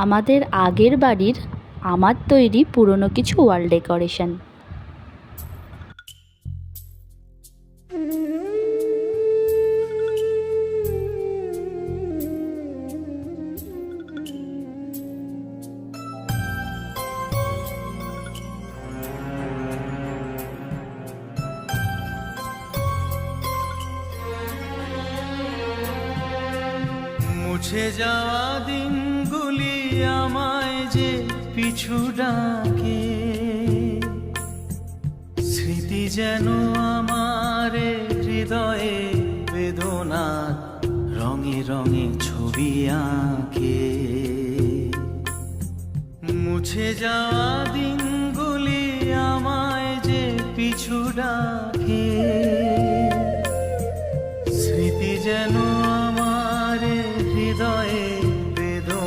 আমাদের আগের বাড়ির আমার তৈরি পুরনো কিছু ওয়াল ডেকোরেশন। মুছে যাওয়া দিনগুলি আমায় যে পিছু ডাকে, স্মৃতি যেন আমার হৃদয়ে বেদনার রঙে রঙে ছবি আঁকে। মুছে যাওয়া